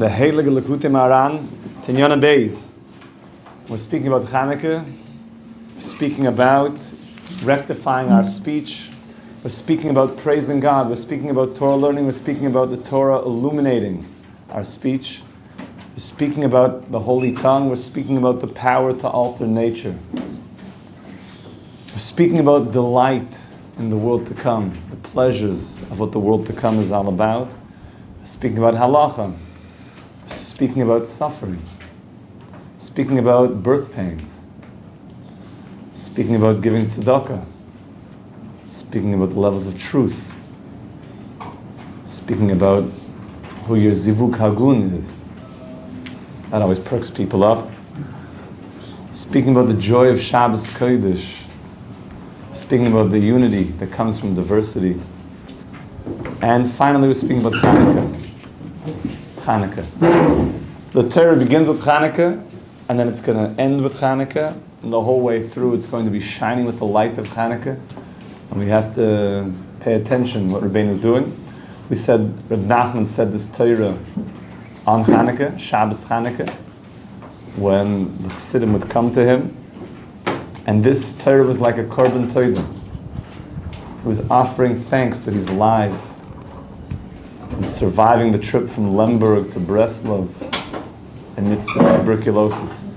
the Heilige Lekutei Maran, Tinyana Beis. We're speaking about Chanukah. We're speaking about rectifying our speech. We're speaking about praising God. We're speaking about Torah learning. We're speaking about the Torah illuminating our speech. We're speaking about the holy tongue. We're speaking about the power to alter nature. We're speaking about delight in the world to come, the pleasures of what the world to come is all about. We're speaking about Halacha. We're speaking about suffering. Speaking about birth pains. Speaking about giving tzedakah. Speaking about the levels of truth. Speaking about who your zivuk hagun is. That always perks people up. Speaking about the joy of Shabbos Kodesh. Speaking about the unity that comes from diversity. And finally we're speaking about Chanukah. Chanukah. So the Torah begins with Chanukah, and then it's going to end with Chanukah, and the whole way through it's going to be shining with the light of Chanukah. And we have to pay attention what Rabbeinu is doing. We said, Reb Nachman said this Torah on Chanukah, Shabbos Chanukah, when the Chassidim would come to him. And this Torah was like a korban toida. He was offering thanks that he's alive and surviving the trip from Lemberg to Breslov amidst his tuberculosis.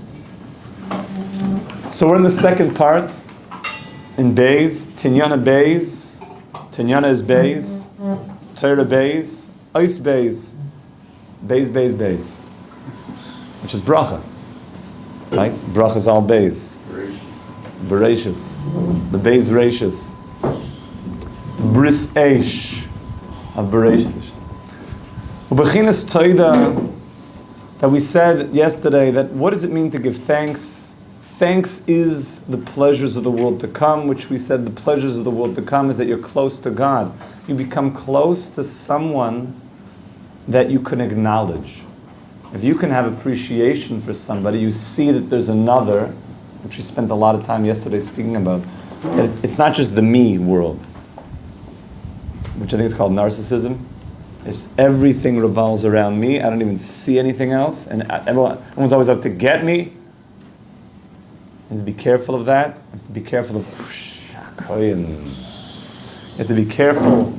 So we're in the second part, in Beis, Tinyana Beis. Tinyana is Beis, Torah Beis, Ois Beis, Beis, which is bracha, right? Bracha is all Beis. Bereshis, the Beis Rashis, the Bris Eish of Bereshis. Ubechinas Toida, that we said yesterday, that what does it mean to give thanks? Thanks is the pleasures of the world to come, which we said the pleasures of the world to come is that you're close to God. You become close to someone that you can acknowledge. If you can have appreciation for somebody, you see that there's another, which we spent a lot of time yesterday speaking about. That it's not just the me world, which I think is called narcissism. It's everything revolves around me. I don't even see anything else, and everyone's always out to get me. And to be careful of that. You have to be careful of you have to be careful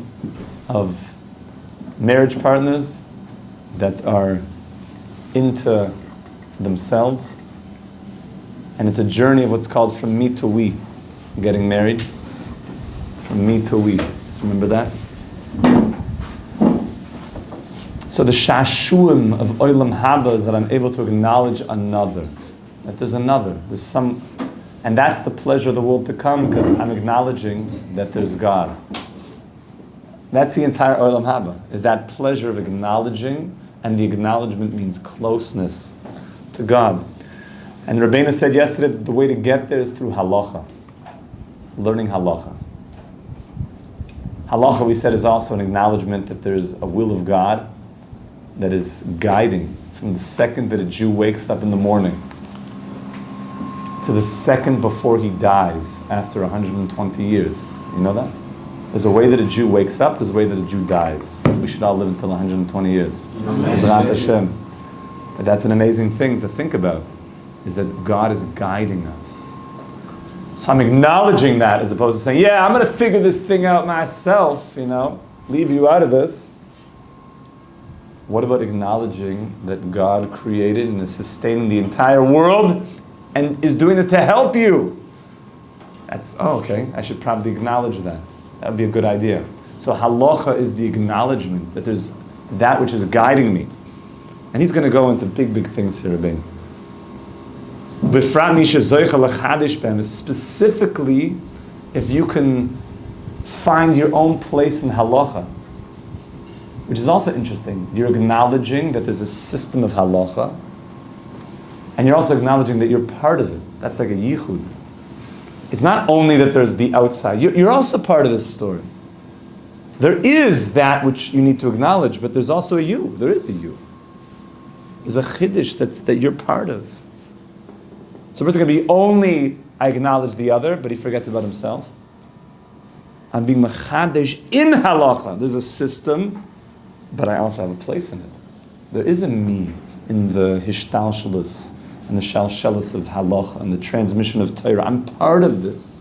of marriage partners that are into themselves. And it's a journey of what's called from me to we, getting married. From me to we. Just remember that? So the shashuim of olam haba is that I'm able to acknowledge another. That there's another. There's some, and that's the pleasure of the world to come, because I'm acknowledging that there's God. That's the entire olam haba, is that pleasure of acknowledging, and the acknowledgement means closeness to God. And Rabbeinu said yesterday that the way to get there is through halacha, learning halacha. Halacha, we said, is also an acknowledgement that there's a will of God that is guiding from the second that a Jew wakes up in the morning to the second before he dies after 120 years. You know that? There's a way that a Jew wakes up, there's a way that a Jew dies. We should all live until 120 years. Ezrat Hashem. But that's an amazing thing to think about, is that God is guiding us. So I'm acknowledging that as opposed to saying, yeah, I'm going to figure this thing out myself, leave you out of this. What about acknowledging that God created and is sustaining the entire world and is doing this to help you? That's, okay, I should probably acknowledge that. That would be a good idea. So halacha is the acknowledgement that there's that which is guiding me. And he's going to go into big, big things here, Rabbeinu. Specifically, if you can find your own place in halacha, which is also interesting. You're acknowledging that there's a system of halacha, and you're also acknowledging that you're part of it. That's like a yichud. It's not only that there's the outside, you're also part of this story. There is that which you need to acknowledge, but there's also a you. There is a you. There's a chiddush that you're part of. So a person can be only, I acknowledge the other, but he forgets about himself. I'm being mechadesh in halacha. There's a system, but I also have a place in it. There is a me in the hishtalshalus and the shalshalus of halacha and the transmission of Torah. I'm part of this.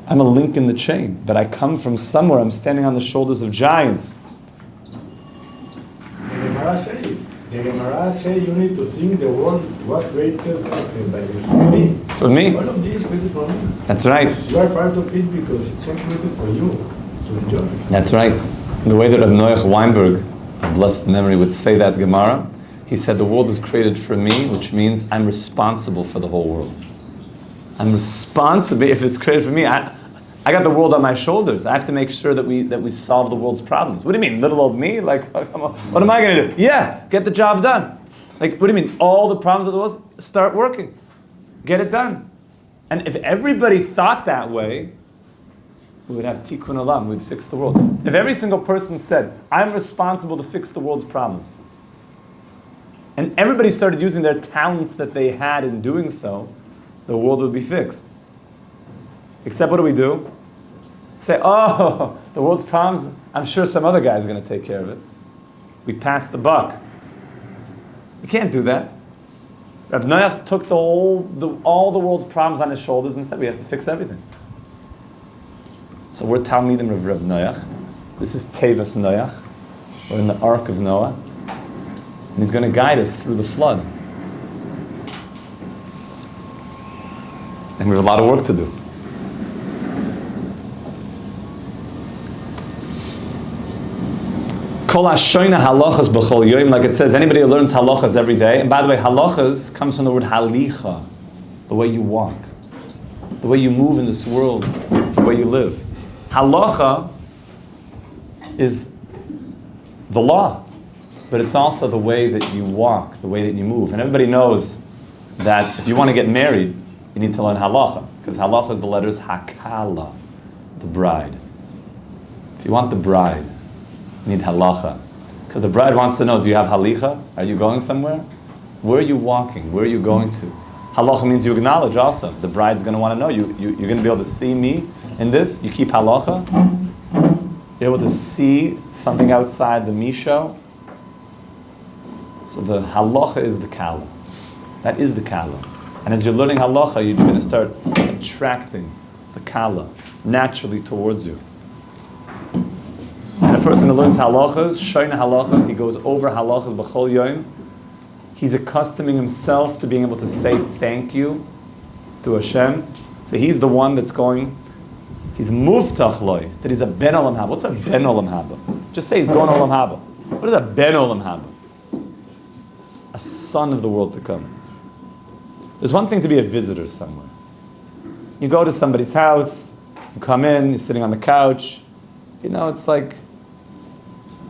I'm a link in the chain, but I come from somewhere. I'm standing on the shoulders of giants. The Gemara say you need to think the world was created for me. For me. All of this is created for me. That's right. You are part of it because it's created for you to enjoy. That's right. The way that Reb Noach Weinberg, of blessed memory, would say that Gemara, he said the world is created for me, which means I'm responsible for the whole world. I'm responsible. If it's created for me, I got the world on my shoulders. I have to make sure that we solve the world's problems. What do you mean, little old me? Like, come on, what am I going to do? Yeah, get the job done. Like, what do you mean? All the problems of the world, start working. Get it done. And if everybody thought that way, we would have tikkun olam, we'd fix the world. If every single person said, I'm responsible to fix the world's problems, and everybody started using their talents that they had in doing so, the world would be fixed. Except what do? Say, oh, the world's problems, I'm sure some other guy's going to take care of it. We passed the buck. You can't do that. Reb Noach took all the world's problems on his shoulders and said, we have to fix everything. So we're Talmidim of Reb Noach. This is Tevas Noach. We're in the Ark of Noah. And he's going to guide us through the flood. And we have a lot of work to do. Kol hashoyna halachas b'chol yoyim, like it says, anybody who learns halachas every day. And by the way, halachas comes from the word halicha, the way you walk, the way you move in this world, the way you live. Halacha is the law, but it's also the way that you walk, the way that you move. And everybody knows that if you want to get married, you need to learn halacha, because halacha is the letters hakala, the bride. If you want the bride, you need halacha. Because the bride wants to know, do you have halicha? Are you going somewhere? Where are you walking? Where are you going to? Halacha means you acknowledge also. The bride's going to want to know, you're going to be able to see me in this? You keep halacha? You're able to see something outside the misho? So the halacha is the kala. That is the kala. And as you're learning halacha, you're going to start attracting the kala naturally towards you. And a person who learns halachas, shoyna halachas, he goes over halachas b'chol yom. He's accustoming himself to being able to say thank you to Hashem. So he's the one that's going, he's muftach loy, that he's a ben olam haba. What's a ben olam haba? Just say he's going olam haba. What is a ben olam haba? A son of the world to come. There's one thing to be a visitor somewhere. You go to somebody's house, you come in, you're sitting on the couch, you know, it's like,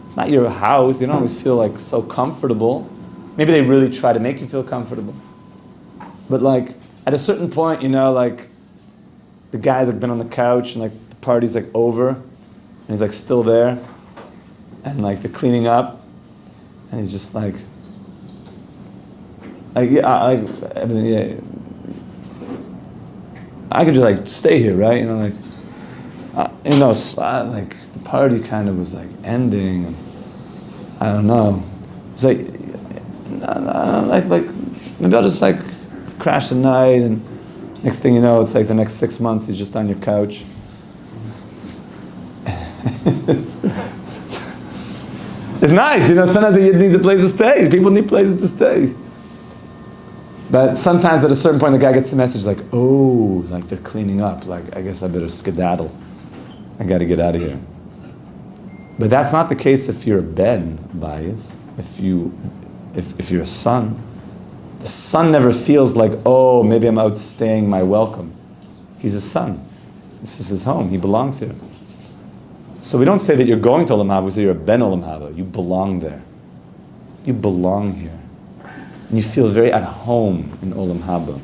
it's not your house, you don't always feel like so comfortable. Maybe they really try to make you feel comfortable. But like, at a certain point, you know, like, the guy's like been on the couch and like the party's like over, and he's like still there, and like they're cleaning up, and he's just like yeah, everything, yeah. I could just like stay here, right? You know, like, you know, like the party kind of was like ending, and I don't know. It's like, like maybe I'll just like crash the night, and next thing you know, it's like the next 6 months he's just on your couch. It's nice, you know. Sometimes he needs a place to stay. People need places to stay. But sometimes at a certain point, the guy gets the message like, oh, like they're cleaning up. Like, I guess I better skedaddle. I got to get out of here. But that's not the case if you're a ben, Beis. If you're a son, the son never feels like, oh, maybe I'm outstaying my welcome. He's a son. This is his home. He belongs here. So we don't say that you're going to Olam Haba. We say you're a ben Olam Haba. You belong there. You belong here. And you feel very at home in Olam Haba.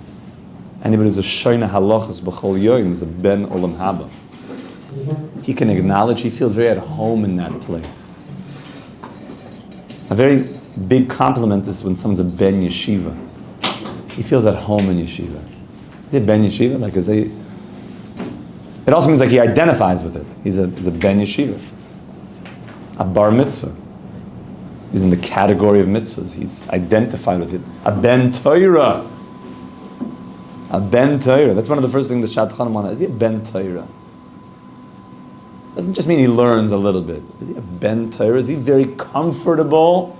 Anybody who's a shoyna halachas b'chol yoyim is a ben Olam Haba. He can acknowledge, he feels very at home in that place. A very big compliment is when someone's a ben yeshiva. He feels at home in yeshiva. Is he a ben yeshiva? Like, it also means like he identifies with it. He's a ben yeshiva. A bar mitzvah. He's in the category of mitzvahs. He's identified with it. A ben Torah. A ben Torah. That's one of the first things the Shadchanim want. Is he a ben Torah? Doesn't just mean he learns a little bit. Is he a ben Torah? Is he very comfortable?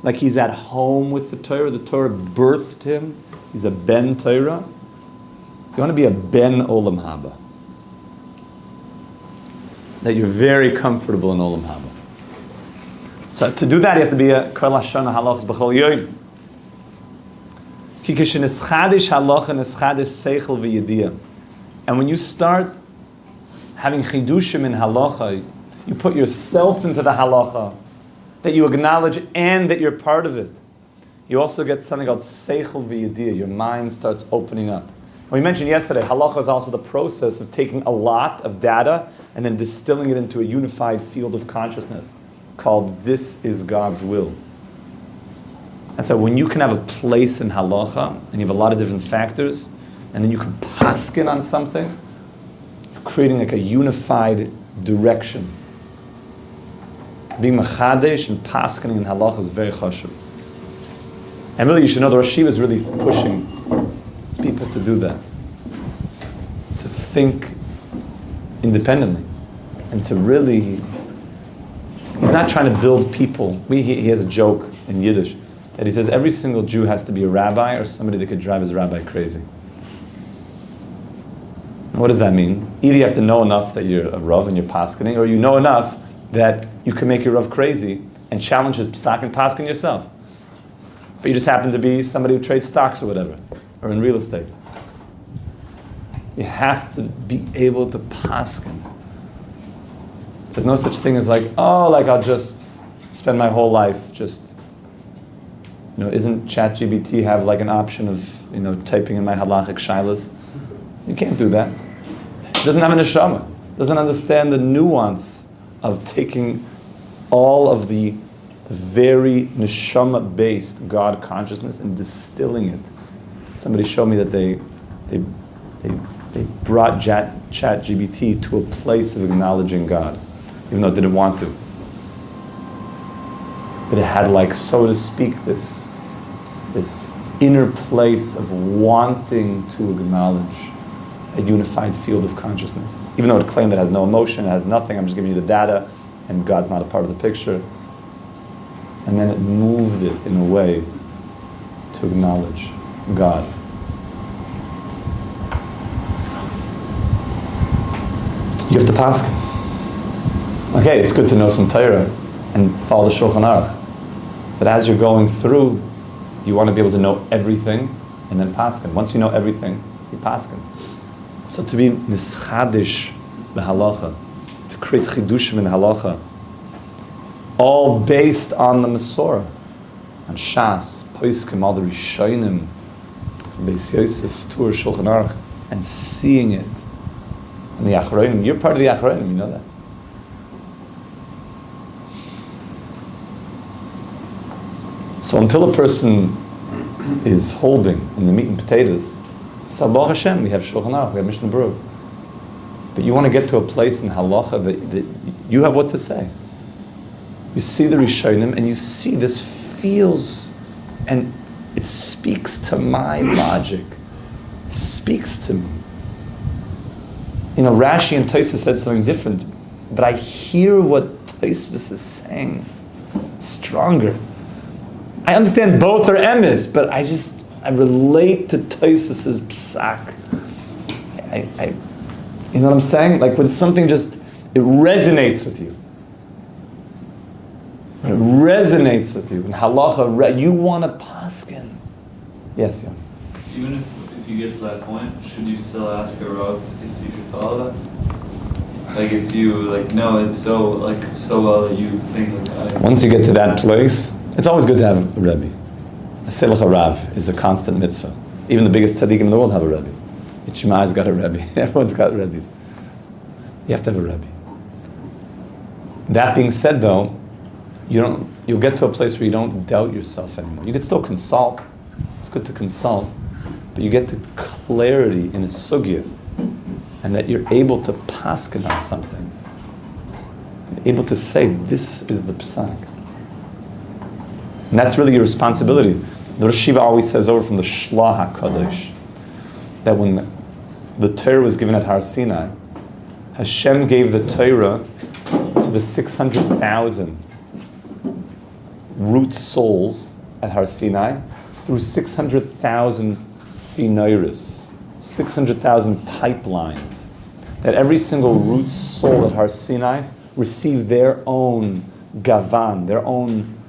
Like he's at home with the Torah? The Torah birthed him? He's a ben Torah? You want to be a ben Olam Haba. That you're very comfortable in Olam Haba. So to do that, you have to be a Kol Hashana Halachas B'chol Yoyim. Ki kisheneschadish halacha neschadish seichel v'yediyah. And when you start having chidushim in halacha, you put yourself into the halacha, that you acknowledge and that you're part of it. You also get something called seichel v'yediyah. Your mind starts opening up. We mentioned yesterday, halacha is also the process of taking a lot of data and then distilling it into a unified field of consciousness called this is God's will. And so when you can have a place in halacha and you have a lot of different factors and then you can paskin on something, you're creating like a unified direction. Being machadesh and paskining in halacha is very chashuv. And really you should know the Rosh Yeshiva is really pushing people to do that. To think independently. And to really, he's not trying to build people. He has a joke in Yiddish that he says every single Jew has to be a rabbi or somebody that could drive his rabbi crazy. And what does that mean? Either you have to know enough that you're a rav and you're paskening, or you know enough that you can make your rav crazy and challenge his psak and pasken yourself. But you just happen to be somebody who trades stocks or whatever, or in real estate. You have to be able to pasken. There's no such thing as like, I'll just spend my whole life just, isn't ChatGPT have like an option of, typing in my halachic shilas? You can't do that. It doesn't have a neshama. Doesn't understand the nuance of taking all of the very neshama-based God consciousness and distilling it. Somebody showed me that they brought ChatGPT to a place of acknowledging God, even though it didn't want to. But it had, like, so to speak, this inner place of wanting to acknowledge a unified field of consciousness. Even though it claimed it has no emotion, it has nothing, I'm just giving you the data, and God's not a part of the picture. And then it moved it in a way to acknowledge God. You have to paskin. Okay, it's good to know some Torah and follow the Shulchan Aruch. But as you're going through, you want to be able to know everything and then paskin. Once you know everything, you paskin. So to be nischadish b'halacha, to create chidushim in halacha, all based on the Masorah, on Shas, Poskim, all the Rishonim, Beis Yosef, Tur, Shulchan Aruch, and seeing it. And the Achronim, you're part of the Achronim, you know that. So until a person is holding in the meat and potatoes, Sabach Hashem, we have Shulchan Aruch, we have Mishnah Berurah. But you want to get to a place in halacha that you have what to say. You see the Rishonim and you see this feels and it speaks to my logic. It speaks to me. Rashi and Tosfos said something different, but I hear what Tosfos is saying stronger. I understand both are emes, but I relate to Tosfos' psak. You know what I'm saying? Like when something it resonates with you. When it resonates with you. In halacha, you want to paskin. Yes, yeah. Even if you get to that point, should you still ask a rav if you should follow that? Like if you no, it's so well that you think Once you get to that place, it's always good to have a rebbe. A selach rav is a constant mitzvah. Even the biggest tzaddikim in the world have a rebbe. Shema's got a rebbe. Everyone's got rebbes. You have to have a rebbe. That being said, though, you'll get to a place where you don't doubt yourself anymore. You can still consult. It's good to consult. But you get to clarity in a sugya, and that you're able to paskin on something. You're able to say, this is the psak. And that's really your responsibility. The Rosh Yeshiva always says over from the Shlah HaKadosh that when the Torah was given at Har Sinai, Hashem gave the Torah to the 600,000 root souls at Har Sinai through 600,000 sinairis, 600,000 pipelines, that every single root soul at Har Sinai received their own gavan, their own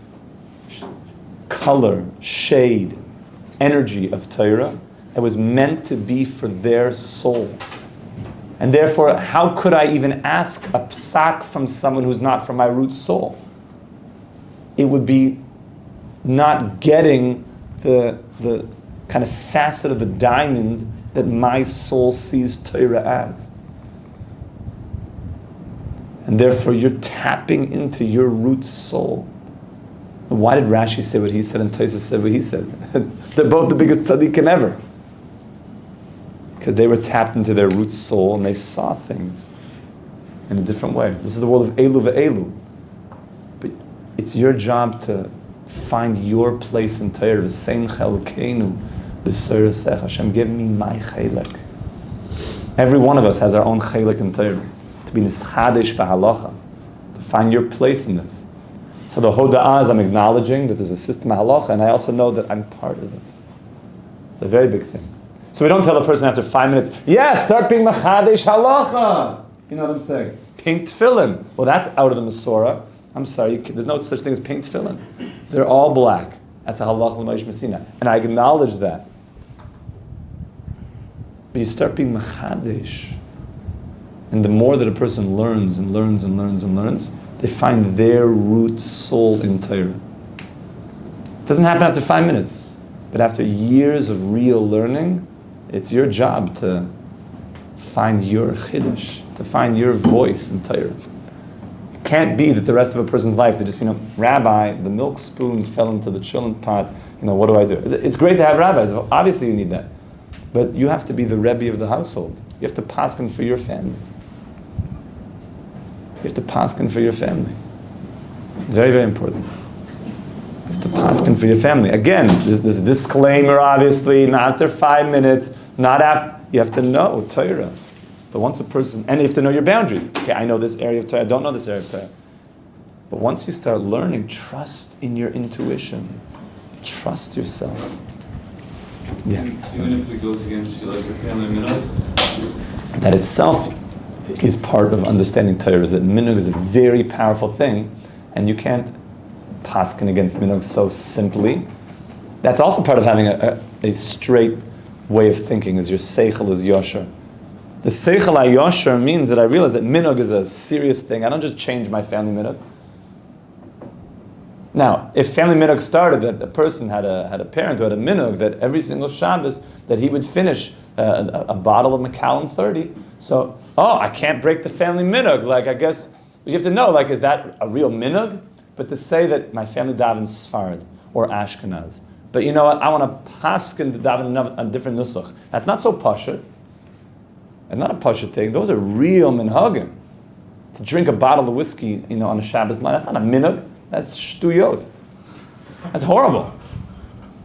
color, shade, energy of Torah that was meant to be for their soul. And therefore, how could I even ask a psak from someone who's not from my root soul? It would be not getting the kind of facet of the diamond that my soul sees Torah as. And therefore, you're tapping into your root soul. Why did Rashi say what he said and Tosfos said what he said? They're both the biggest tzaddikim ever. Because they were tapped into their root soul and they saw things in a different way. This is the world of Elu ve'elu. But it's your job to find your place in Torah. V'sein chelkeinu b'sorah sech. Hashem, give me my chelek. Every one of us has our own chelek in Torah. To be nischadesh b'halacha. To find your place in this. So the hoda'ah is I'm acknowledging that there's a system of halacha, and I also know that I'm part of this. It's a very big thing. So we don't tell a person after 5 minutes, start being machadesh halacha. You know what I'm saying? Pink tefillin. Well, that's out of the Masorah. I'm sorry, there's no such thing as pink tefillin. They're all black. That's a halacha l'maish mesina. And I acknowledge that. But you start being machadesh. And the more that a person learns and learns and learns and learns, they find their root soul in Torah. It doesn't happen after 5 minutes. But after years of real learning, it's your job to find your chiddush, to find your voice in Torah. It can't be that the rest of a person's life, they just, Rabbi, the milk spoon fell into the chillin pot, what do I do? It's great to have rabbis, obviously you need that. But you have to be the Rebbe of the household. You have to paskin for your family. You have to paskin for your family. Very, very important. You have to paskin for your family. Again, there's a disclaimer, obviously, not after 5 minutes, not after, you have to know Torah. But once a person, and you have to know your boundaries. Okay, I know this area of Torah, I don't know this area of Torah. But once you start learning, trust in your intuition. Trust yourself. Yeah. Even if it goes against your family minhag? That itself is part of understanding Torah, is that minhag is a very powerful thing, and you can't paskin against minhag so simply. That's also part of having a straight way of thinking, is your seichel is yosher. The seichel ha-yosher means that I realize that minhag is a serious thing. I don't just change my family minhag. Now, if family minhag started that a person had a parent who had a minhag that every single Shabbos that he would finish a bottle of Macallan 30, so, I can't break the family minhag. Like, I guess, you have to know, is that a real minhag? But to say that my family davens Sfarad or Ashkenaz, but you know what, I want to paskin the daven a different nusach. That's not so pashut. It's not a pashut thing. Those are real minhagim. To drink a bottle of whiskey, on a Shabbos night, that's not a minhag. That's shtuyot. That's horrible.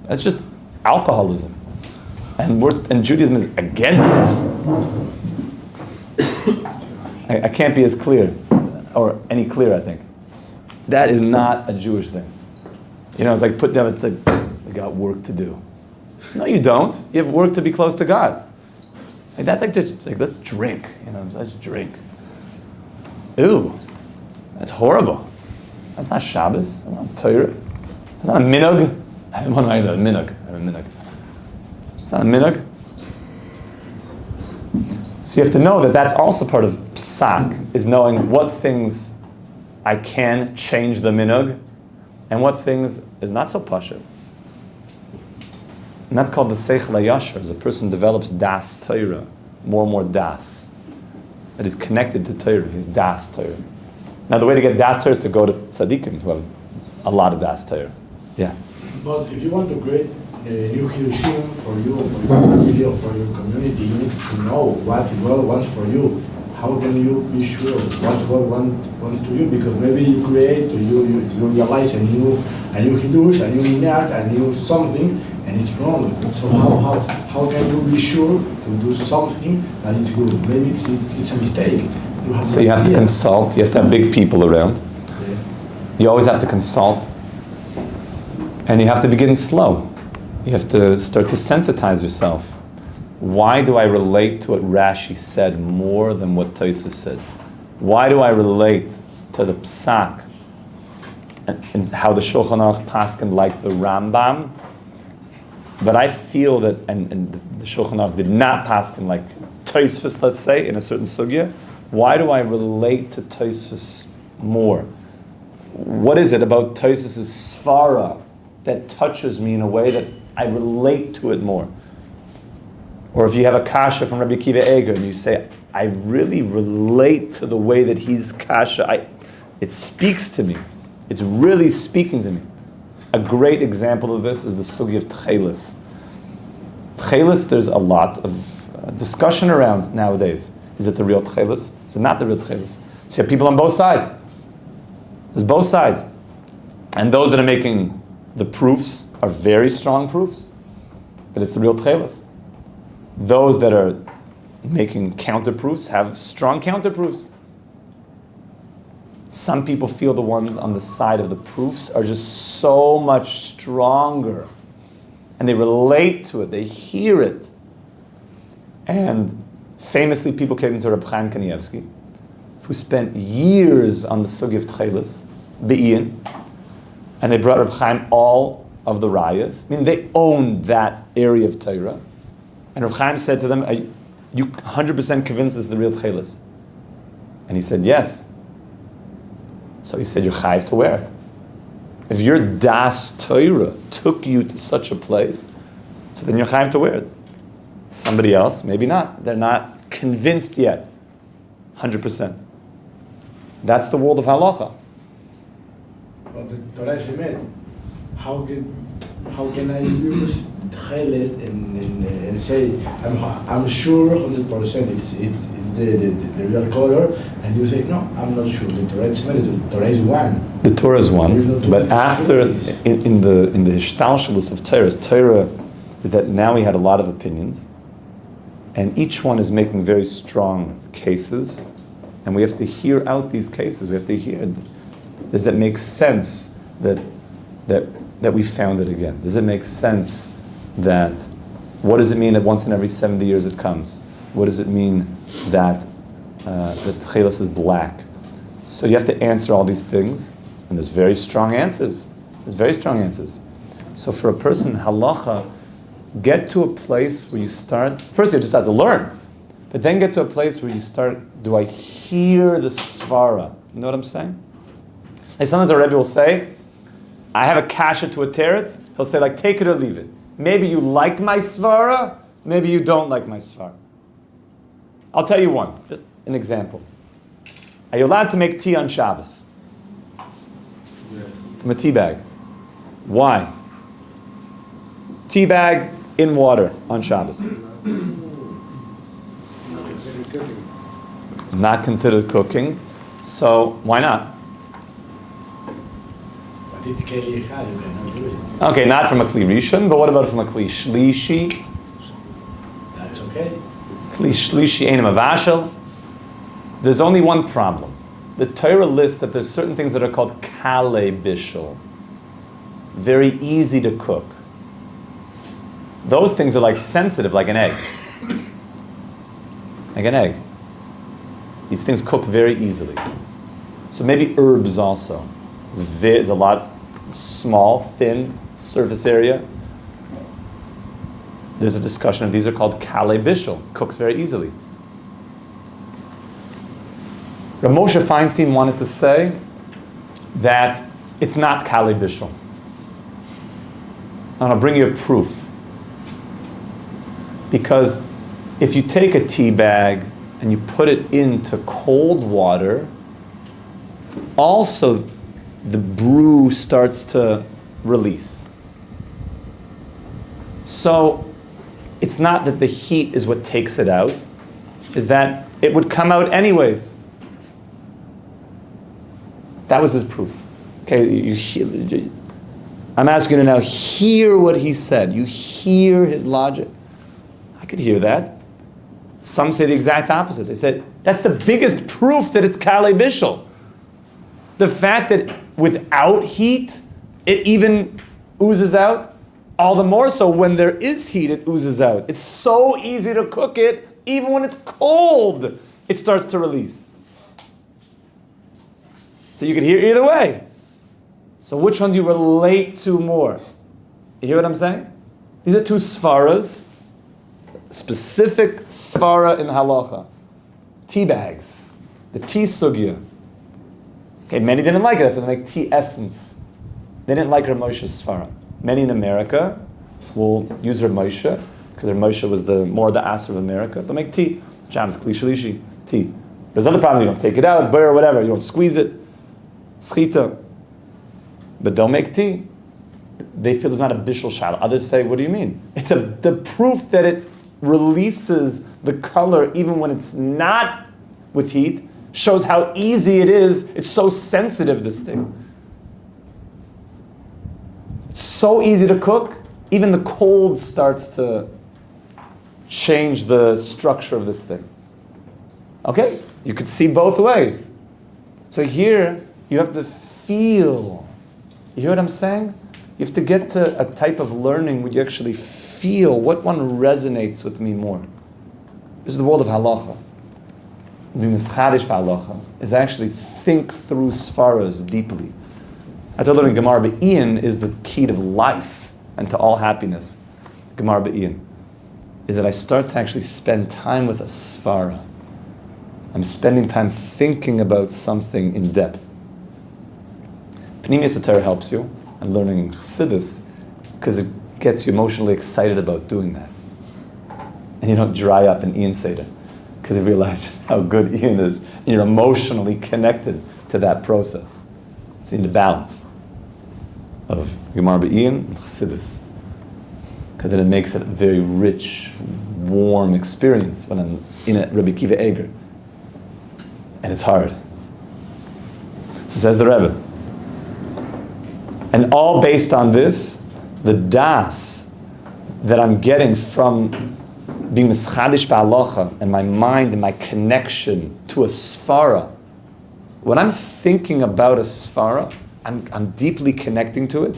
That's just alcoholism. And Judaism is against it. I can't be as clear, or any clearer, I think. That is not a Jewish thing. It's like put down, I got work to do. No, you don't. You have work to be close to God. That's let's drink. Let's drink. Ew. That's horrible. That's not Shabbos. That's not Torah. That's not a minhag. I have a minhag. It's not a minhag. So you have to know that that's also part of psak, is knowing what things I can change the minhag, and what things is not so pashut. And that's called the seichel hayasher. As a person develops das Torah, more and more das, that is connected to Torah, his das Torah. Now the way to get das Torah is to go to tzaddikim who have a lot of das Torah. Yeah. But if you want to create a new Hidushim for you, for your family, or for your community, you need to know what God wants for you. how can you be sure what God wants to you? Because maybe you create, or you realize a new hidush, a new minhag, a new something, and it's wrong. So how can you be sure to do something that is good? Maybe it's a mistake. You have to consult. You have to have big people around. Yes. You always have to consult, and you have to begin slow. You have to start to sensitize yourself. Why do I relate to what Rashi said more than what Tosfos said? Why do I relate to the Psak and how the Shulchan Aruch paskin like the Rambam? But I feel that, and the Shulchan Aruch did not paskin like Tosfos, let's say, in a certain sugya. Why do I relate to Tosfos more? What is it about Tosfos' svara that touches me in a way that I relate to it more? Or if you have a kasha from Rabbi Akiva Eger and you say, I really relate to the way that he's kasha, it speaks to me. It's really speaking to me. A great example of this is the sugi of tchelis. Tchelis, there's a lot of discussion around nowadays. Is it the real tchelis? Is it not the real tchelis? So you have people on both sides. There's both sides. And those that are making the proofs are very strong proofs, but it's the real tchelis. Those that are making counterproofs have strong counterproofs. Some people feel the ones on the side of the proofs are just so much stronger. And they relate to it, they hear it. And famously, people came to Reb Chaim Kanievsky, who spent years on the sugi of tchelis, Be'in, and they brought Reb Chaim all of the rayas. I mean, they owned that area of Torah. And Reb Chaim said to them, are you 100% convinced this is the real tchelis? And he said, yes. So he said, you're chayiv to wear it. If your das Torah took you to such a place, so then you're chayiv to wear it. Somebody else, maybe not. They're not convinced yet. 100%. That's the world of halacha. But the Torah is emet. How can I use tchelet and say I'm sure 100% it's the real color, and you say no, I'm not sure. The Torah is emet. The Torah is one. The Torah is one, but after in the hishtalshelus of Torah is that now he had a lot of opinions, and each one is making very strong cases, and we have to hear out these cases. We have to hear, does that make sense that we found it again? Does it make sense that, what does it mean that once in every 70 years it comes? What does it mean that the tchelis is black? So you have to answer all these things, and there's very strong answers. There's very strong answers. So for a person, halacha, get to a place where you start, first you just have to learn, but then get to a place where you start, do I hear the svara? You know what I'm saying? Like sometimes a Rebbe will say, I have a kasha to a teretz, he'll say like, take it or leave it. Maybe you like my svara, maybe you don't like my svara. I'll tell you one, just an example. Are you allowed to make tea on Shabbos? Yes. From a tea bag. Why? Tea bag in water on Shabbos. Not considered cooking. So why not? But it's keli echad, you cannot do it. Okay, not from a kli rishon, but what about from a kli shlishi? That's okay. Kli shlishi ein mavashel. There's only one problem. The Torah lists that there's certain things that are called kale bishul, very easy to cook. Those things are like sensitive, like an egg. Like an egg. These things cook very easily. So maybe herbs also. There's a lot small, thin surface area. There's a discussion of these are called kale bishul, cooks very easily. Rav Moshe Feinstein wanted to say that it's not kale bishul. And I'll bring you a proof. Because if you take a tea bag and you put it into cold water, also the brew starts to release. So it's not that the heat is what takes it out, is that it would come out anyways. That was his proof. Okay, I'm asking you to now hear what he said. You hear his logic. I could hear that. Some say the exact opposite. They said, that's the biggest proof that it's Kalei Bishul. The fact that without heat, it even oozes out, all the more so when there is heat, it oozes out. It's so easy to cook it, even when it's cold, it starts to release. So you can hear either way. So which one do you relate to more? You hear what I'm saying? These are two svaras, specific svara in halacha. Tea bags, the tea sugya. Okay, many didn't like it, that's why they make tea essence. They didn't like Rav Moshe's svara. Many in America will use Rav Moshe, because Rav Moshe was more the aser of America. They'll make tea. Jams, kli shalishi, tea. There's other problem, you don't take it out, burr, whatever, you don't squeeze it. Schita. But they'll make tea. They feel there's not a bishul shala. Others say, what do you mean? It's the proof that it releases the color even when it's not with heat, shows how easy it is. It's so sensitive, this thing. It's so easy to cook, even the cold starts to change the structure of this thing. Okay? You could see both ways. So here, you have to feel. You hear what I'm saying? You have to get to a type of learning where you actually feel what one resonates with me more. This is the world of halacha. Be mischadish b'halacha is actually think through svaras deeply. That's why learning Gemara Be'in is the key to life and to all happiness. Gemara Be'in is that I start to actually spend time with a svara. I'm spending time thinking about something in depth. Pnimiyas Torah helps you, and learning Chassidus, because it gets you emotionally excited about doing that. And you don't dry up in Ian Seder, because you realize just how good Ian is, and you're emotionally connected to that process. It's in the balance of Gemara Be'in and Chassidus, because then it makes it a very rich, warm experience when I'm in a Rabbi Kiva Eger. And it's hard. So says the Rebbe. And all based on this, the das that I'm getting from being mischadish ba'alacha and my mind and my connection to a svara. When I'm thinking about a svara, I'm deeply connecting to it.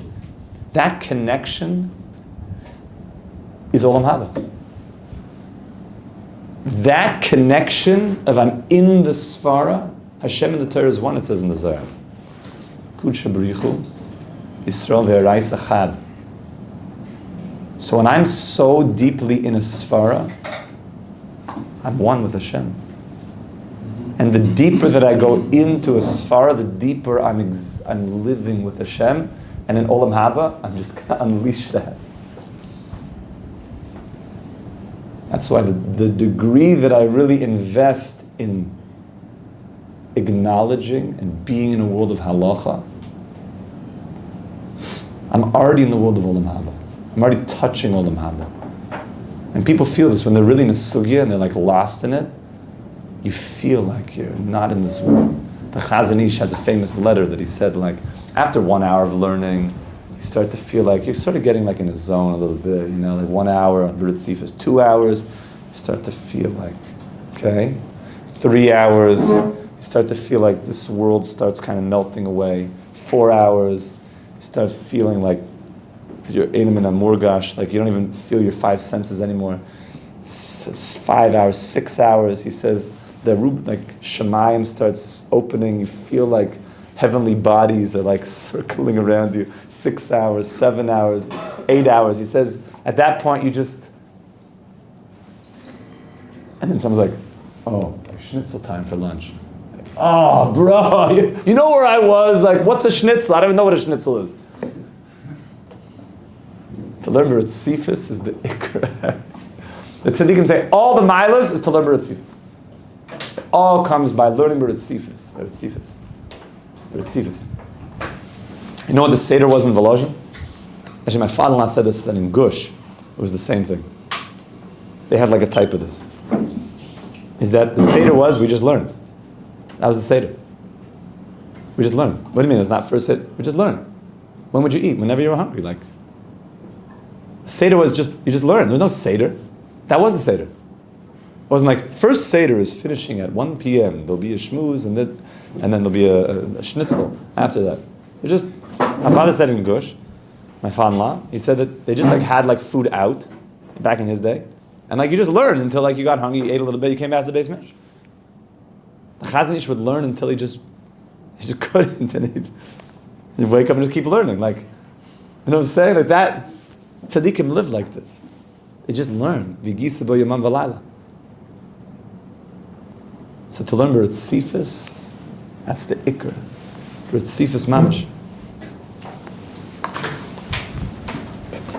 That connection is olam haba. That connection of I'm in the svara, Hashem in the Torah is one, it says in the Zohar. Kud shabrichu. Yisrael ve'erais achad. So when I'm so deeply in a svara, I'm one with Hashem. And the deeper that I go into a svara, the deeper I'm living with Hashem. And in Olam Haba, I'm just going to unleash that. That's why the degree that I really invest in acknowledging and being in a world of halacha, I'm already in the world of Olam Haba. I'm already touching Olam Haba. And people feel this when they're really in a sugya and they're like lost in it. You feel like you're not in this world. The Chazon Ish has a famous letter that he said, like, after 1 hour of learning, you start to feel like you're sort of getting like in a zone a little bit, you know, like 1 hour on Brit Sifas, 2 hours, you start to feel like, okay, 3 hours, you start to feel like this world starts kind of melting away. 4 hours, you start feeling like you're in a murgash, like you don't even feel your five senses anymore. 5 hours, 6 hours, he says, like Shemayim starts opening, you feel like heavenly bodies are like circling around you. 6 hours, 7 hours, 8 hours. He says, at that point you just, and then someone's like, oh, schnitzel time for lunch. Oh, bro, you know where I was? Like, what's a schnitzel? I don't even know what a schnitzel is. To learn Berit Sifas is the ikra. The tzaddikim say all the milas is to learn Berit Sifas. It all comes by learning Berit Sifas. Berit Sifas. Berit Sifas. You know what the Seder was in Volozhin? Actually, my father-in-law said this, that in Gush, it was the same thing. They had like a type of this. is that the Seder was, we just learned. That was the Seder. We just learned. What do you mean? It's not first Seder? We just learned. When would you eat? Whenever you were hungry. Like, Seder was just, you just learned. There was no Seder. That was the Seder. It wasn't like, first Seder is finishing at 1 p.m. There'll be a shmooze and then there'll be a schnitzel after that. It was just, my father said in Gush, my father-in-law, he said that they just like had like food out back in his day. And like you just learned until like you got hungry, you ate a little bit, you came back to the Beis Medrash. The Chazon Ish would learn until he just couldn't, and he'd wake up and just keep learning. Like, you know what I'm saying? Like that, tzaddikim live like this. They just learn. V'gisa bo yamam v'layla. So to learn B'rit Sifis, that's the ikr. B'rit Sifis mamash.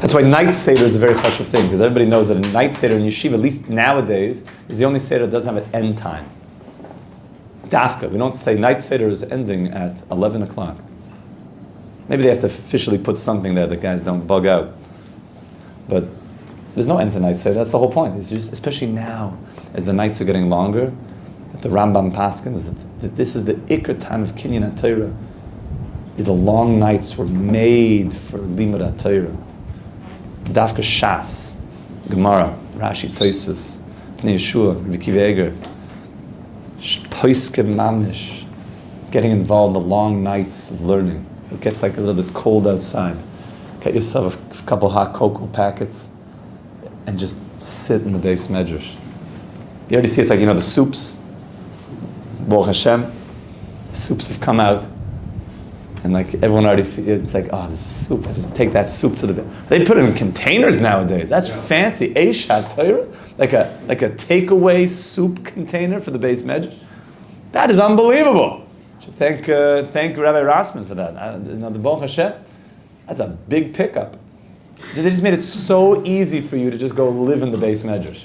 That's why night Seder is a very chashuv thing, because everybody knows that a night Seder in yeshiva, at least nowadays, is the only Seder that doesn't have an end time. Dafka. We don't say night Seder is ending at 11 o'clock. Maybe they have to officially put something there that guys don't bug out. But there's no end to night Seder. That's the whole point. It's just, especially now, as the nights are getting longer, that the Rambam paskins that this is the ikr time of Tinyana Torah. The long nights were made for Limud Torah. Dafka Shas, Gemara, Rashi, Tosfos, Pnei Yeshua, Rabbi Akiva Eiger, Poiske Mamish, getting involved in the long nights of learning. It gets like a little bit cold outside. Get yourself a couple hot cocoa packets and just sit in the Beis Medrash. You already see it's like, the soups, Baruch Hashem, the soups have come out. And like everyone already, it's like, oh, this is soup. I just take that soup to the bed. They put it in containers nowadays. That's fancy. Eishat Torah, like a takeaway soup container for the Beis Medrash. That is unbelievable. Should thank Rabbi Rossman for that. The Baruch Hashem, that's a big pickup. They just made it so easy for you to just go live in the Beis Medrash.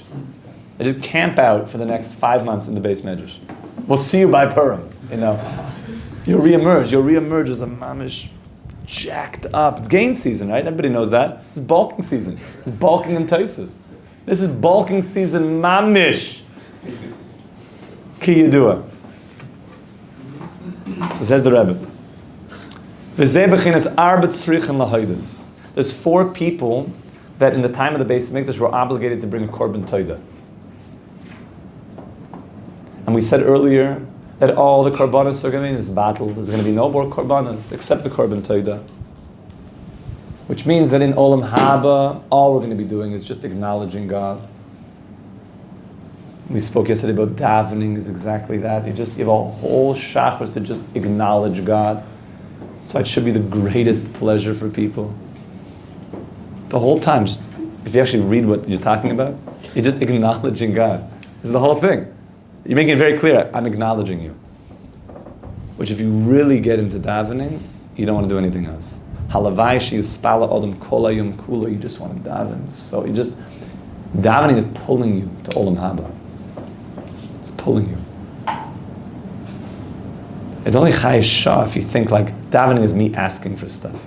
And just camp out for the next 5 months in the Beis Medrash. We'll see you by Purim. You'll reemerge as a mamish, jacked up. It's gain season, right? Everybody knows that. It's bulking season. It's bulking in Tosfos. This is bulking season, mamish. Ki yedua. So says the Rebbe. There's 4 people that in the time of the Beis Mikdash were obligated to bring a korban toida. And we said earlier that all the korbanos are going to be in this battle. There's going to be no more korbanos except the korban toida. Which means that in Olam Haba, all we're going to be doing is just acknowledging God. We spoke yesterday about davening is exactly that. You have a whole shachos to just acknowledge God. So it should be the greatest pleasure for people. The whole time, just if you actually read what you're talking about, you're just acknowledging God. This is the whole thing. You're making it very clear, I'm acknowledging you. Which if you really get into davening, you don't want to do anything else. Halavai she yispala odom kol hayom kula, you just want to daven. So davening is pulling you to Olam Haba. It's pulling you. It's only Chai Shah if you think like davening is me asking for stuff.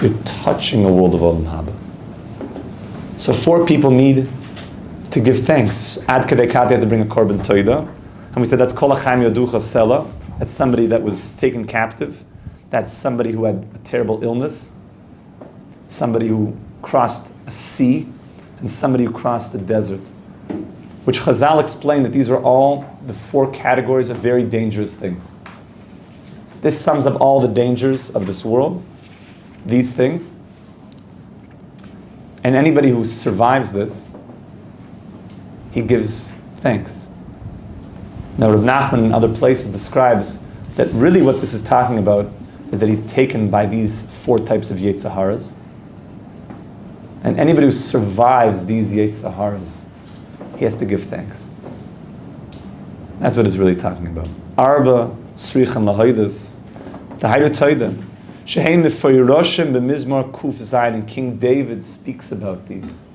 You're touching the world of Olam Haba. So 4 people need to give thanks. Ad kadei kat, they had to bring a korban toida. And we said that's kol hachaim yaducha sela. That's somebody that was taken captive. That's somebody who had a terrible illness. Somebody who crossed a sea. And somebody who crossed the desert. Which Chazal explained that these were all the 4 categories of very dangerous things. This sums up all the dangers of this world. These things. And anybody who survives this, he gives thanks. Now Rav Nachman in other places describes that really what this is talking about is that he's taken by these 4 types of Yetzaharas. And anybody who survives these Yetzaharas, he has to give thanks. That's what it's really talking about. Arba, Srichan Lahoidas, the Haidu Toida, Shehein Mefoyroshem B'Mizmor Kuf Zayin, and King David speaks about these.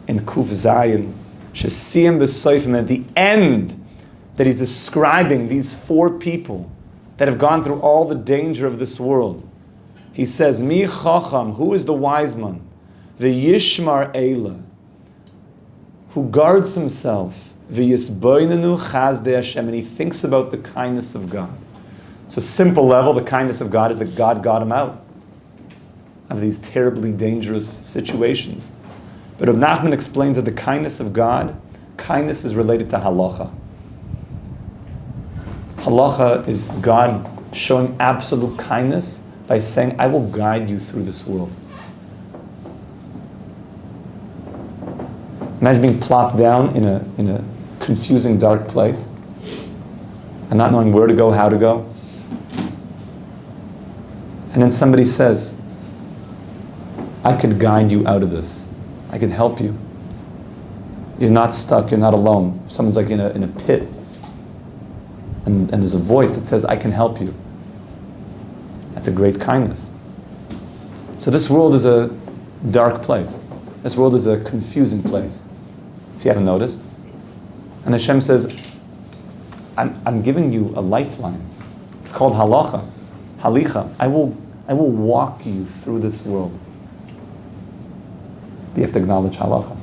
In Kuf Zayin, Shesiyim B'Soifim, at the end, that he's describing these 4 people that have gone through all the danger of this world. He says, Mi Chacham, who is the wise man? V'yishmar eila, who guards himself, v'yisboinenu chazdei Hashem, and he thinks about the kindness of God. So simple level, the kindness of God is that God got him out of these terribly dangerous situations. But Reb Nachman explains that the kindness of God, kindness is related to halacha. Halacha is God showing absolute kindness by saying, I will guide you through this world. Imagine being plopped down in a confusing, dark place and not knowing where to go, how to go. And then somebody says, I could guide you out of this. I could help you. You're not stuck, you're not alone. Someone's like in a pit. And there's a voice that says, I can help you. That's a great kindness. So this world is a dark place. This world is a confusing place, if you haven't noticed. And Hashem says, I'm giving you a lifeline. It's called halacha, halicha. I will walk you through this world. But you have to acknowledge halacha.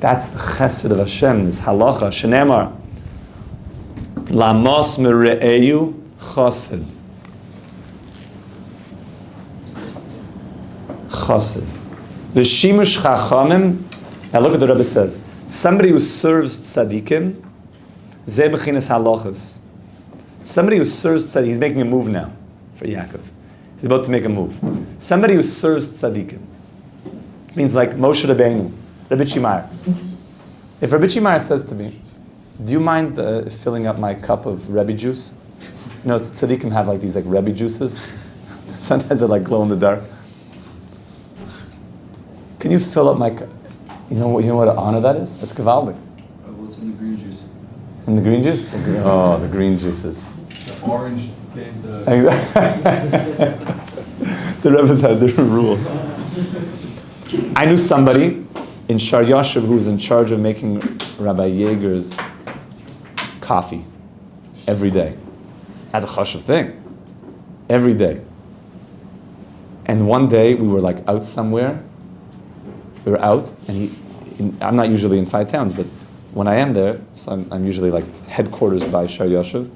That's the chesed of Hashem, this halacha. Shenemar, lamos mere'eyu chesed. Chesed. V'shimush chachamim. Now look what the Rebbe says. Somebody who serves tzaddikim, zeh b'chinas halachas. Somebody who serves tzaddikim, he's making a move now for Yaakov. He's about to make a move. Somebody who serves tzaddikim. It means like Moshe Rabbeinu, Rabbi Shimar. If Rabbi Shimar says to me, do you mind filling up my cup of Rebbe juice? You know, the tzaddikim have like these like Rebbe juices. Sometimes they're like glow in the dark. Can you fill up my cup? You know what an honor that is? That's gewaldig. What's in the green juice? In the green juice? Oh, the green juices. The orange came the... The Rebbe's had different rules. I knew somebody in Shar Yashuv who was in charge of making Rabbi Yeager's coffee every day. That's a chashuv thing. Every day. And one day we were like out somewhere. We were out, and I'm not usually in 5 towns, but when I am there, so I'm usually like headquarters by Shar Yashuv.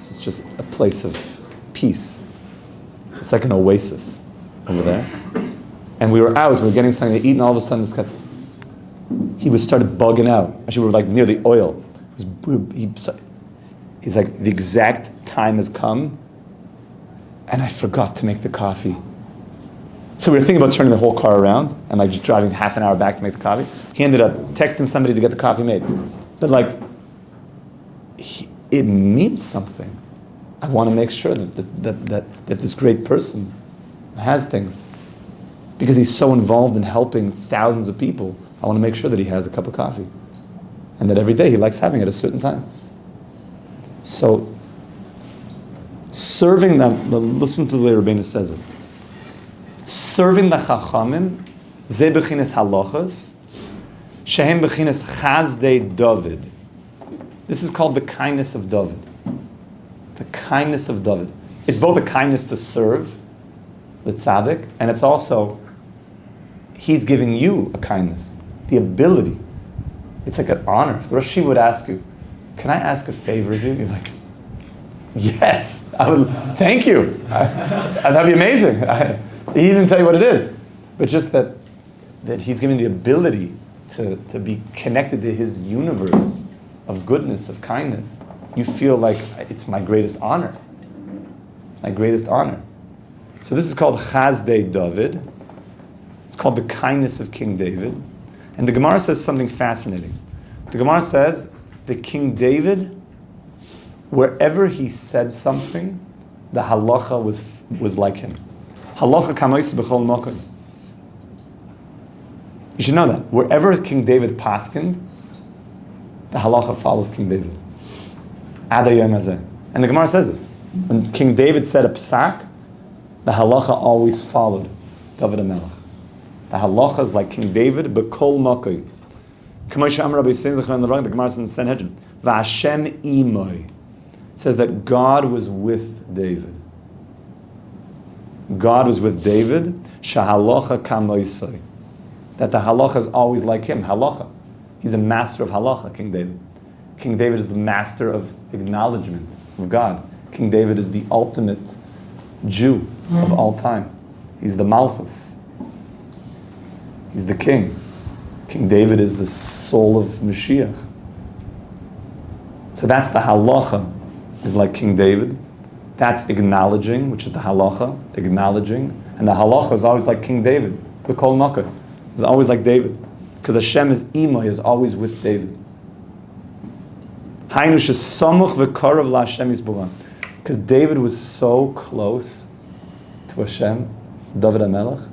It's just a place of peace. It's like an oasis over there. And we were out, we were getting something to eat, and all of a sudden this guy, he started bugging out. Actually, we were like near the oil. He's like, the exact time has come, and I forgot to make the coffee. So we were thinking about turning the whole car around and like just driving half an hour back to make the coffee. He ended up texting somebody to get the coffee made. But like, it means something. I want to make sure that this great person has things. Because he's so involved in helping thousands of people, I want to make sure that he has a cup of coffee. And that every day he likes having it at a certain time. So, serving them, listen to the way Rabbeinu says it. Serving the Chachamim, ze b'chinas halachas, shehem b'chinas chazdei David. This is called the kindness of David. The kindness of David. It's both a kindness to serve the tzaddik, and it's also, he's giving you a kindness, the ability. It's like an honor. If the Rosh Hashiva would ask you, can I ask a favor of you? You're like, yes, I would, thank you. That'd be amazing. He didn't tell you what it is, but just that he's giving the ability to be connected to his universe of goodness, of kindness. You feel like it's my greatest honor. My greatest honor. So this is called Chazdei David. It's called the kindness of King David. And the Gemara says something fascinating. The Gemara says that King David, wherever he said something, the halacha was like him. Halacha kamois b'chol mokum. You should know that. Wherever King David paskined, the halacha follows King David. Ad hayom hazeh. And the Gemara says this. When King David said a psak, the halacha always followed David HaMelech. The halacha is like King David, b'kol mokum. Kamosh Amar Rabbi Yisrael Zechron L'Rang, the Gemara says in Sanhedrin, V'Hashem imoy. It says that God was with David. God was with David, shahalacha kamoisai, that the halacha is always like him, halacha. He's a master of halacha, King David. King David is the master of acknowledgement of God. King David is the ultimate Jew of all time. He's the Malchus. He's the king. King David is the soul of Mashiach. So that's the halacha, is like King David. That's acknowledging, which is the halacha, acknowledging. And the halacha is always like King David. B'kol makar. It's always like David. Because Hashem is imay, is always with David. Hainu shesamuch v'karav la'Hashem yisborah. Because David was so close to Hashem, David HaMelech,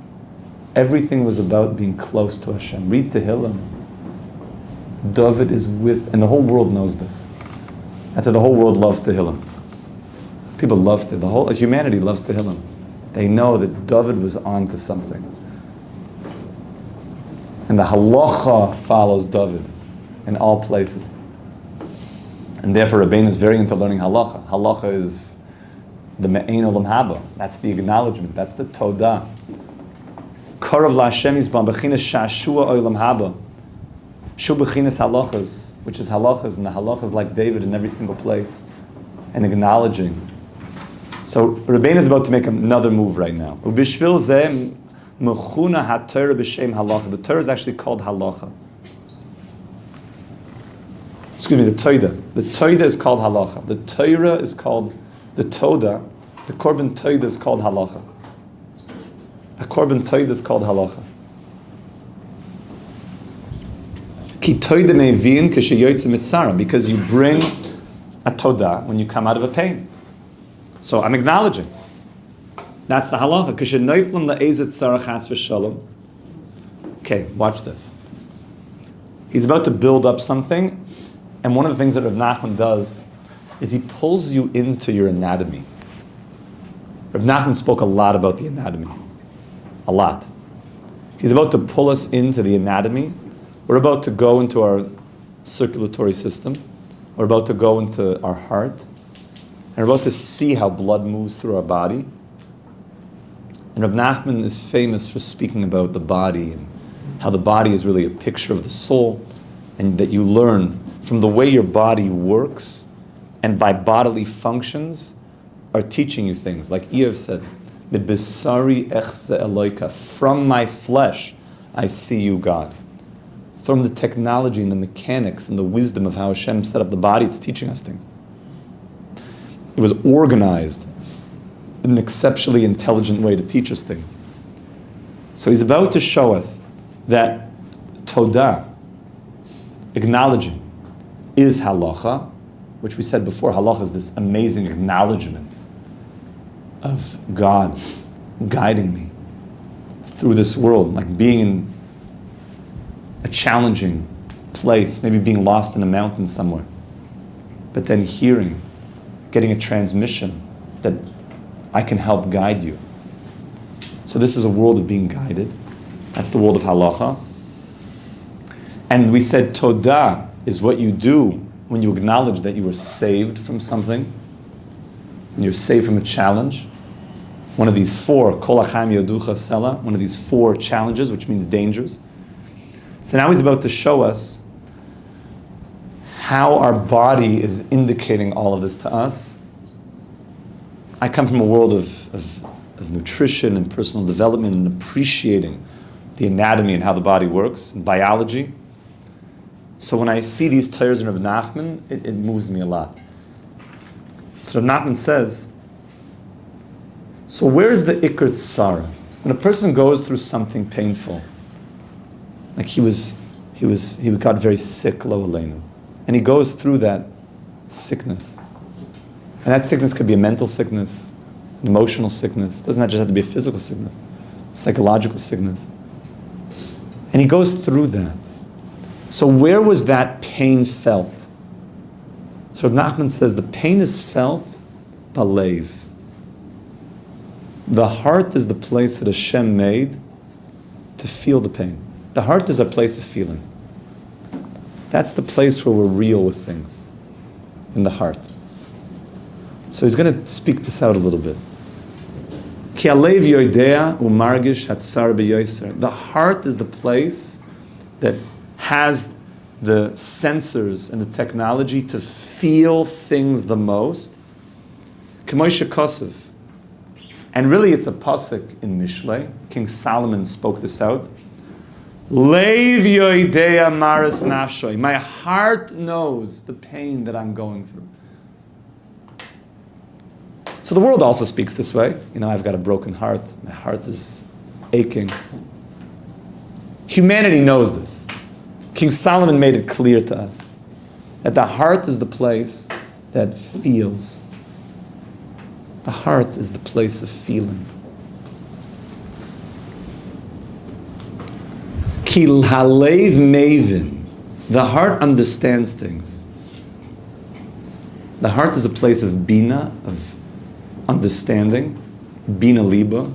everything was about being close to Hashem. Read Tehillim. David is with, and the whole world knows this. That's why the whole world loves Tehillim. People love Tehillim. The whole humanity loves Tehillim. They know that David was on to something. And the halacha follows David in all places. And therefore Rabbeinu is very into learning halacha. Halacha is the me'ein olam haba. That's the acknowledgement. That's the todah. Karav la'Hashem yizban b'chinas sha'ashua olam haba. Shu b'chinas halachas, which is halachas, and the halachas like David in every single place. And acknowledging. So Rabbeinu is about to make another move right now. Ubishvil zeh mechuna ha-Torah b'shem halacha. The Torah is actually called halacha. Excuse me, the Todah. The Todah is called halacha. The Torah is called the Todah. The Korban Todah is called halacha. A Korban Todah is called halacha. Ki Todah mevin k'sheyoytze mitzara, because you bring a Todah when you come out of a pain. So I'm acknowledging. That's the halacha. K'shenoiflim la'ezet tzara chas v'shalom. Okay, watch this. He's about to build up something. And one of the things that Rav Nachman does is he pulls you into your anatomy. Rav Nachman spoke a lot about the anatomy. A lot. He's about to pull us into the anatomy. We're about to go into our circulatory system. We're about to go into our heart. And we're about to see how blood moves through our body. And Rav Nachman is famous for speaking about the body and how the body is really a picture of the soul, and that you learn from the way your body works and by bodily functions are teaching you things. Like Eade said, "B'besari echze Eloika," from my flesh I see you, God. From the technology and the mechanics and the wisdom of how Hashem set up the body, it's teaching us things. It was organized in an exceptionally intelligent way to teach us things. So he's about to show us that Todah, acknowledging, is halacha, which we said before. Halacha is this amazing acknowledgement of God guiding me through this world, like being in a challenging place, maybe being lost in a mountain somewhere, but then hearing, getting a transmission that I can help guide you. So this is a world of being guided. That's the world of halacha. And we said Todah is what you do when you acknowledge that you were saved from something, when you're saved from a challenge. One of these four, Kol HaChaim Yoducha Sela, one of these four challenges, which means dangers. So now he's about to show us how our body is indicating all of this to us. I come from a world of nutrition and personal development and appreciating the anatomy and how the body works, and biology. So when I see these Torahs in Rav Nachman, it moves me a lot. So Rav Nachman says, so where's the Iker Tzara? When a person goes through something painful, like he got very sick, lo aleinu, and he goes through that sickness. And that sickness could be a mental sickness, an emotional sickness. It doesn't just have to be a physical sickness, psychological sickness. And he goes through that. So where was that pain felt? So Rav Nachman says the pain is felt balev. The heart is the place that Hashem made to feel the pain. The heart is a place of feeling. That's the place where we're real with things, in the heart. So he's going to speak this out a little bit. Ki alev yoidea umargish hatsar b'yoser. The heart is the place that has the sensors and the technology to feel things the most. K'moshe Kosov. And really it's a pasuk in Mishlei. King Solomon spoke this out. Leiv yoidea maris nafshoy. My heart knows the pain that I'm going through. So the world also speaks this way. I've got a broken heart. My heart is aching. Humanity knows this. King Solomon made it clear to us that the heart is the place that feels. The heart is the place of feeling. Ki halev mevin. The heart understands things. The heart is a place of bina, of understanding, bina liba.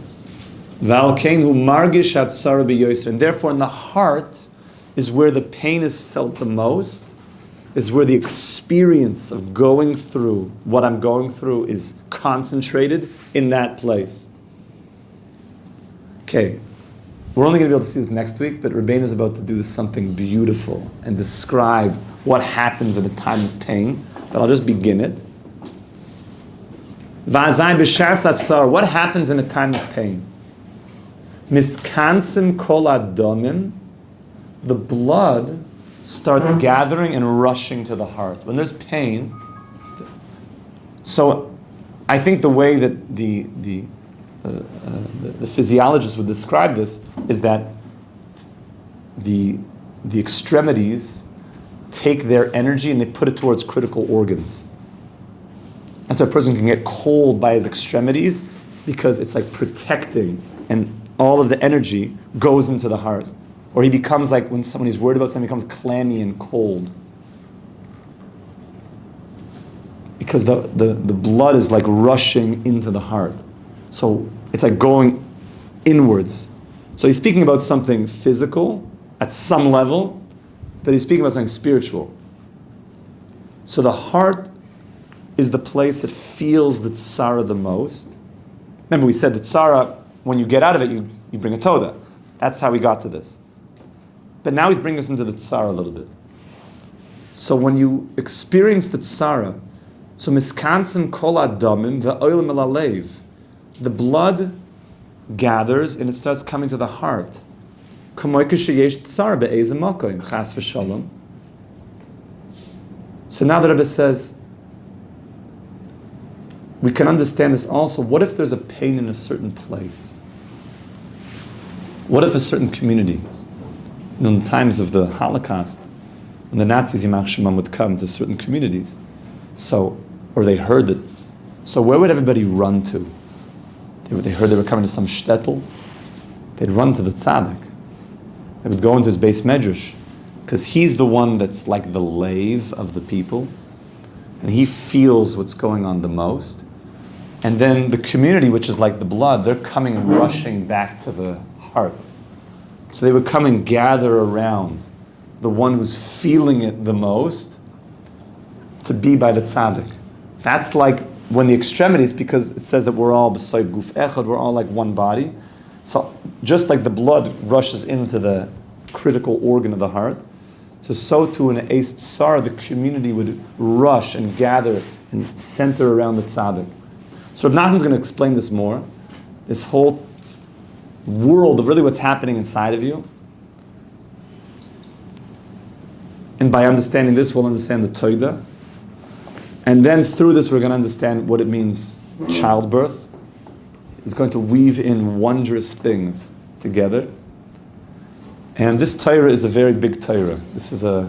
V'alkein hu margish hatzara b'yoser. And therefore, in the heart is where the pain is felt the most, is where the experience of going through what I'm going through is concentrated in that place. Okay, we're only going to be able to see this next week, but Rabbeinu is about to do something beautiful and describe what happens at a time of pain. But I'll just begin it. What happens in a time of pain? Miskansim kol adomim. The blood starts gathering and rushing to the heart. When there's pain, so I think the way that the physiologist would describe this is that the extremities take their energy and they put it towards critical organs. And so a person can get cold by his extremities because it's like protecting, and all of the energy goes into the heart. Or he becomes like, when someone is worried about something, he becomes clammy and cold. Because the blood is like rushing into the heart. So it's like going inwards. So he's speaking about something physical at some level, but he's speaking about something spiritual. So the heart is the place that feels the tzara the most. Remember, we said that tzara, when you get out of it, you bring a toda. That's how we got to this. But now he's bringing us into the tzara a little bit. So when you experience the tzara, so miskansim kol adamim ve'olim el alev, the blood gathers and it starts coming to the heart. Kamoy sheyesh tzara be'ezeh makom, chas v'shalom. So now the Rebbe says, we can understand this also. What if there's a pain in a certain place? What if a certain community, in the times of the Holocaust, when the Nazis Yimach Shemam would come to certain communities, or they heard it, so where would everybody run to? They heard they were coming to some shtetl, they'd run to the tzaddik. They would go into his Beis Medrash, because he's the one that's like the lave of the people, and he feels what's going on the most. And then the community, which is like the blood, they're coming and rushing back to the heart. So they would come and gather around the one who's feeling it the most to be by the tzaddik. That's like when the extremities, because it says that we're all beside guf echad, we're all like one body. So just like the blood rushes into the critical organ of the heart, so too in an Eis Tsar, the community would rush and gather and center around the tzaddik. So Reb Nachman's going to explain this more. This whole world of really what's happening inside of you. And by understanding this, we'll understand the Toida. And then through this, we're going to understand what it means, childbirth. It's going to weave in wondrous things together. And this Torah is a very big Torah. This is a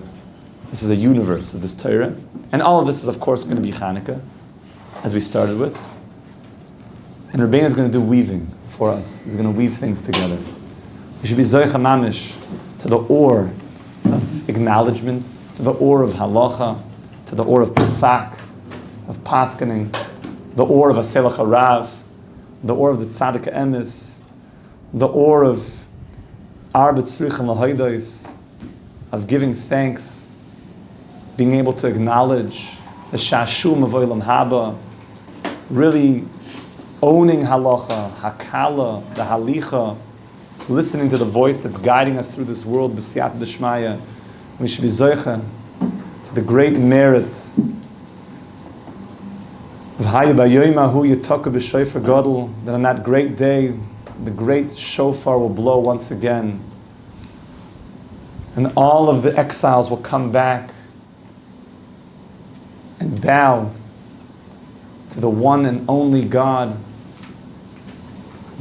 universe of this Torah. And all of this is, of course, going to be Chanukah, as we started with. And Rabbeinu is going to do weaving for us. He's going to weave things together. We should be Zoicha Mamish to the ore of acknowledgement, to the ore of Halacha, to the ore of Psak, of Paskening, the ore of Aselach Harav, the ore of the Tzaddik Emes, the ore of Arbet Tzrich and Lahaidos, of giving thanks, being able to acknowledge the Shashum of Olam Haba, really owning halacha, hakala, the halicha, listening to the voice that's guiding us through this world, b'siyat d'shmaya. We should be zoicha to the great merit of Haya b'yoymahu yitaka b'shofar gadol, that on that great day, the great shofar will blow once again, and all of the exiles will come back and bow to the one and only God.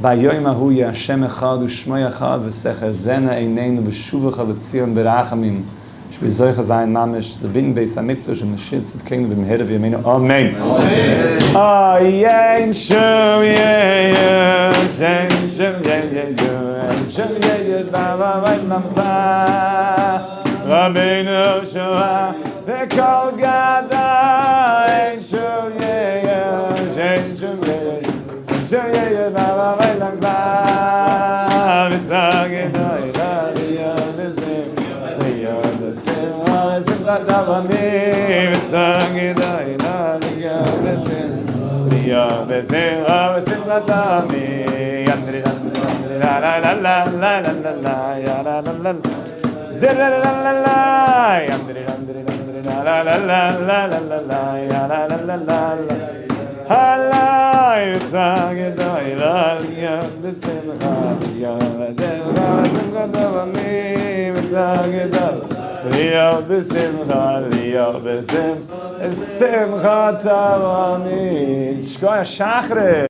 B'yoymahu ya Hashem echad u'shmo echad v'sechazena eineinu b'shuvacha v'tzion b'rachamim. Should be zoicha zayin mamish, the bin Beis Hamikdash and the shid tzidkeinu b'mehera v'yameinu. Amen. Amen. Shum yeyo, shum yeyo, shum yeyo, b'ava v'yamampa, Rabbeinu Shua, v'kol gada, shum yeyo, shum yeyo. Shaya Baba Vailamba, Visagina, Ilaria, Visim, Lia, Visim, Visim, Latavami, Visagina, Ilaria, Visim, Lia, Visim, Visim, Latavami, Andri, la la la la la la la la, ya la la la la, Andri, la la la la la la la, ya la la la la. Halay tzagda ilalia b'simcha liya v'zemcha v'zemcha v'mim tzagda liya b'simcha liya b'simcha tavamim shkoya shachre.